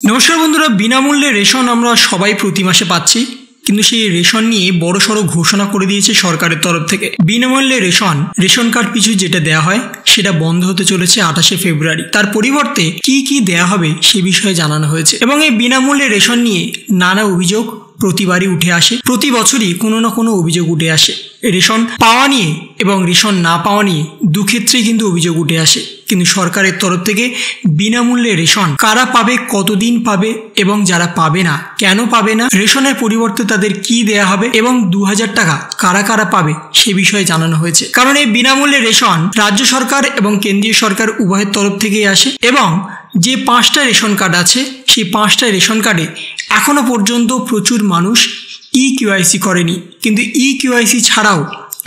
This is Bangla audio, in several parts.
নমস্কার বন্ধুরা, বিনামূল্যে রেশন আমরা সবাই প্রতি মাসে পাচ্ছি, কিন্তু সেই রেশন নিয়ে বড়সড় ঘোষণা করে দিয়েছে সরকারের তরফ থেকে। বিনামূল্যে রেশন কার্ড পিছু যেটা দেওয়া হয় সেটা বন্ধ হতে চলেছে 28শে ফেব্রুয়ারি। তার পরিবর্তে কি কি দেয়া হবে সে বিষয়ে জানানো হয়েছে। এবং এই বিনামূল্যে রেশন নিয়ে নানা অভিযোগ প্রতিবারই উঠে আসে, প্রতি বছরই কোনো না কোনো অভিযোগ উঠে আসে। রেশন পাওয়া নিয়ে এবং রেশন না পাওয়া নিয়ে দুক্ষেত্রেই কিন্তু অভিযোগ উঠে আসে। কিন্তু সরকারের তরফ থেকে বিনামূল্যে রেশন কারা পাবে, কতদিন পাবে এবং যারা পাবে না কেন পাবে না, রেশনের পরিবর্তে তাদের কি দেয়া হবে এবং 2000 টাকা কারা কারা পাবে সে বিষয়ে জানানো হয়েছে। কারণ এই বিনামূল্যে রেশন রাজ্য সরকার এবং কেন্দ্রীয় সরকার উভয়ের তরফ থেকেই আসে। এবং যে 5টা রেশন কার্ড আছে সেই 5টা রেশন কার্ডে এখনো পর্যন্ত প্রচুর মানুষ EKYC করেনি, কিন্তু EKYC ছাড়াও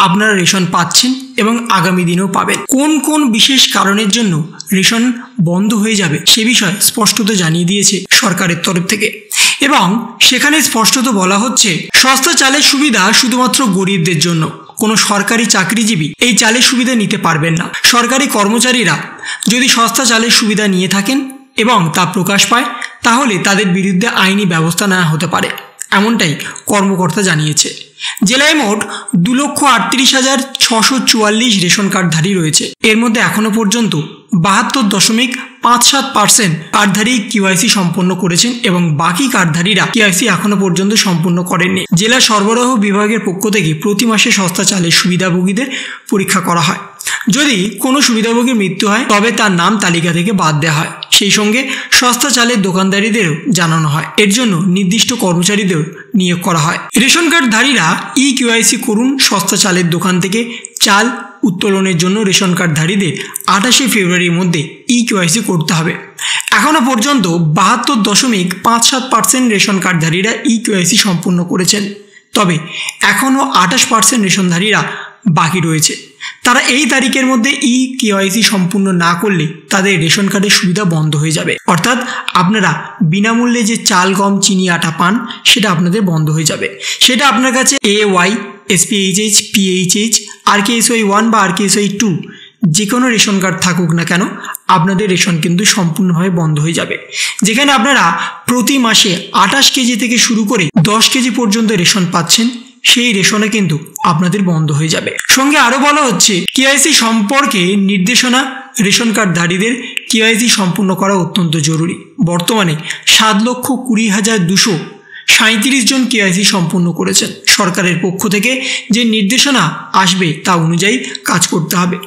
আপনারা রেশন পাচ্ছেন এবং আগামী দিনেও পাবেন। কোন কোন বিশেষ কারণের জন্য রেশন বন্ধ হয়ে যাবে সে বিষয়ে স্পষ্টত জানিয়ে দিয়েছে সরকারের তরফ থেকে। এবং সেখানে স্পষ্টত বলা হচ্ছে, সস্তা চালের সুবিধা শুধুমাত্র গরিবদের জন্য। কোনো সরকারি চাকরিজীবী এই চালের সুবিধা নিতে পারবেন না। সরকারি কর্মচারীরা যদি সস্তা চালের সুবিধা নিয়ে থাকেন এবং তা প্রকাশ পায়, তাহলে তাদের বিরুদ্ধে আইনি ব্যবস্থা নেওয়া হতে পারে, এমনটাই কর্মকর্তা জানিয়েছে। জেলায় মোট 2,38,644 রেশন কার্ডধারী রয়েছে। এর মধ্যে এখনো পর্যন্ত 72.57% কার্ডধারী KYC সম্পন্ন করেছেন এবং বাকি কার্ডধারীরা KYC এখনো পর্যন্ত সম্পন্ন করেননি। জেলা সরবরাহ বিভাগের পক্ষ থেকে প্রতি মাসে সস্তা চালের সুবিধাভোগীদের পরীক্ষা করা হয়। যদি কোনো সুবিধাভোগীর মৃত্যু হয় তবে তার নাম তালিকা থেকে বাদ দেওয়া হয়। সেই সঙ্গে সস্তা চালের দোকানদারীদেরও জানানো হয়। এর জন্য নির্দিষ্ট কর্মচারীদের নিয়োগ করা হয়। রেশন কার্ডধারীরা EKYC করুন। সস্তা চালের দোকান থেকে চাল উত্তোলনের জন্য রেশন কার্ডধারীদের 28শে ফেব্রুয়ারির মধ্যে EKYC করতে হবে। এখনও পর্যন্ত 72.57% রেশন কার্ডধারীরা EKYC সম্পূর্ণ করেছেন, তবে এখনও 28% রেশনধারীরা বাকি রয়েছে। তারা এই তারিখের মধ্যে EKYC সম্পূর্ণ না করলে তাদের রেশন কার্ডের সুবিধা বন্ধ হয়ে যাবে। অর্থাৎ আপনারা বিনামূল্যে যে চাল, গম, চিনি, আটা পান সেটা আপনাদের বন্ধ হয়ে যাবে। সেটা আপনার কাছে AY, SPHH, PHH, RKSY 1 বা RKSY 2 যে কোনো রেশন কার্ড থাকুক না কেন, আপনাদের রেশন কিন্তু সম্পূর্ণভাবে বন্ধ হয়ে যাবে। যেখানে আপনারা প্রতি মাসে 28 কেজি থেকে শুরু করে 10 কেজি পর্যন্ত রেশন পাচ্ছেন, সেই রেশনে কিন্তু আপনাদের বন্ধ হয়ে যাবে। সঙ্গে আরও বলা হচ্ছে, KYC সম্পর্কে নির্দেশনা, রেশন কার্ডধারীদের KYC সম্পূর্ণ করা অত্যন্ত জরুরি। বর্তমানে 7,20,237 জন KYC সম্পূর্ণ করেছেন। সরকারের পক্ষ থেকে যে নির্দেশনা আসবে তা অনুযায়ী কাজ করতে হবে।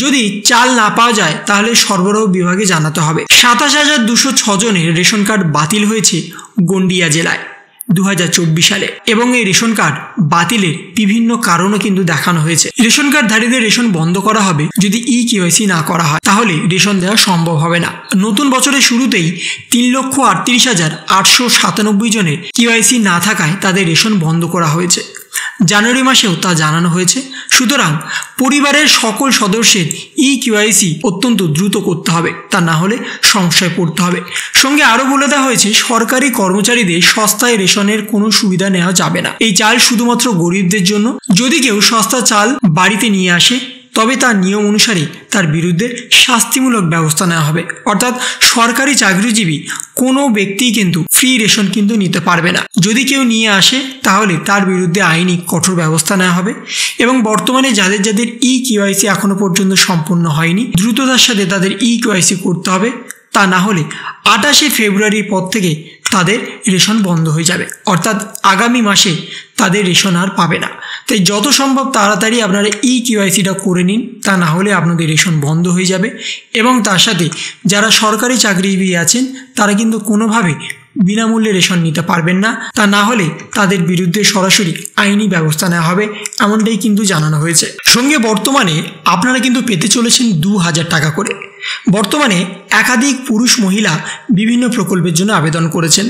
যদি চাল না পাওয়া যায় তাহলে সরবরাহ বিভাগে জানাতে হবে। 27,206 জনের রেশন কার্ড বাতিল হয়েছে গন্ডিয়া জেলায় 2024 সালে এবং এই রেশন কার্ড বাতিলের বিভিন্ন কারণও কিন্তু দেখানো হয়েছে। রেশন কার্ডধারীদের রেশন বন্ধ করা হবে যদি EKYC না করা হয়, তাহলে রেশন দেওয়া সম্ভব হবে না। নতুন বছরের শুরুতেই 3,38,897 জনের KYC না থাকায় তাদের রেশন বন্ধ করা হয়েছে। জানুয়ারি মাসেও তা জানানো হয়েছে। সুতরাং পরিবারের সকল সদস্যের EKYC অত্যন্ত দ্রুত করতে হবে, তা না হলে সমস্যায় পড়তে হবে। সঙ্গে আরও বলে দেওয়া হয়েছে, সরকারি কর্মচারীদের সস্তায় রেশনের কোনো সুবিধা নেওয়া যাবে না। এই চাল শুধুমাত্র গরিবদের জন্য। যদি কেউ সস্তা চাল বাড়িতে নিয়ে আসে তবে তার নিয়ম অনুসারে তার বিরুদ্ধে শাস্তিমূলক ব্যবস্থা নেওয়া হবে। অর্থাৎ সরকারি চাকরিজীবী কোনো ব্যক্তি কিন্তু ফ্রি রেশন কিন্তু নিতে পারবে না। যদি কেউ নিয়ে আসে তাহলে তার বিরুদ্ধে আইনি কঠোর ব্যবস্থা নেওয়া হবে। এবং বর্তমানে যাদের EKYC এখনো পর্যন্ত সম্পূর্ণ হয়নি, দ্রুততার সাথে তাদের EKYC করতে হবে, তা না হলে 28শে ফেব্রুয়ারির পর থেকে তাদের রেশন বন্ধ হয়ে যাবে। অর্থাৎ আগামী মাসে তাদের রেশন আর পাবে না। তাই যত সম্ভব তাড়াতাড়ি আপনারা EKYCটা করে নিন, তা না হলে আপনাদের রেশন বন্ধ হয়ে যাবে। এবং তার সাথে যারা সরকারি চাকরিজীবী আছেন তারা কিন্তু কোনোভাবে বিনামূল্যে রেশন নিতে পারবেন না, তা না হলে তাদের বিরুদ্ধে সরাসরি আইনি ব্যবস্থা নেওয়া হবে, এমনটাই কিন্তু জানানো হয়েছে। সঙ্গে বর্তমানে আপনারা কিন্তু পেতে চলেছেন 2000 টাকা করে। বর্তমানে একাধিক পুরুষ মহিলা বিভিন্ন প্রকল্পের জন্য আবেদন করেছেন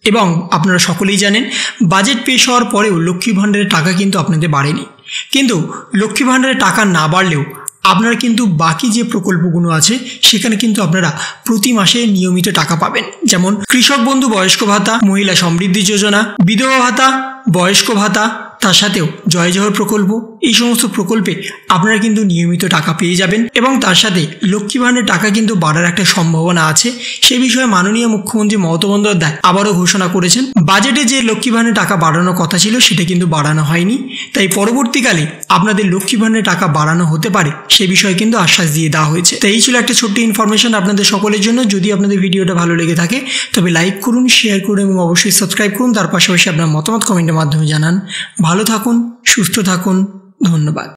এবং আপনারা সকলেই জানেন, বাজেট পেশ হওয়ার পরেও লক্ষ্মী ভাণ্ডারের টাকা কিন্তু আপনাদের বাড়েনি। কিন্তু লক্ষ্মী ভাণ্ডারের টাকা না বাড়লেও আপনারা কিন্তু বাকি যে প্রকল্পগুলো আছে সেখানে কিন্তু আপনারা প্রতি মাসে নিয়মিত টাকা পাবেন। যেমন কৃষক বন্ধু বয়স্ক ভাতা, মহিলা সমৃদ্ধি যোজনা, বিধবা ভাতা, বয়স্ক ভাতা, তার সাথেও জয় জোহর প্রকল্প এই সমস্ত প্রকল্পে আপনারা কিন্তু নিয়মিত টাকা পেয়ে যাবেন এবং তার সাথে লক্ষ্মী ভাণ্ডারের টাকা কিন্তু বাড়ার একটা সম্ভাবনা আছে। সে বিষয়ে মাননীয় মুখ্যমন্ত্রী মমতা বন্দ্যোপাধ্যায় আবারও ঘোষণা করেছেন। বাজেটে যে লক্ষ্মী ভাণ্ডারের টাকা বাড়ানোর কথা ছিল সেটা কিন্তু বাড়ানো হয়নি, তাই পরবর্তীকালে আপনাদের লক্ষ্মী ভাণ্ডারের টাকা বাড়ানো হতে পারে সে বিষয়ে কিন্তু আশ্বাস দিয়ে দেওয়া হয়েছে। তাই এই ছিল একটা ছোট্ট ইনফরমেশন আপনাদের সকলের জন্য। যদি আপনাদের ভিডিওটা ভালো লেগে থাকে তবে লাইক করুন, শেয়ার করুন এবং অবশ্যই সাবস্ক্রাইব করুন। তার পাশাপাশি আপনার মতামত কমেন্টের মাধ্যমে জানান। ভালো থাকুন, সুস্থ থাকুন, ধন্যবাদ।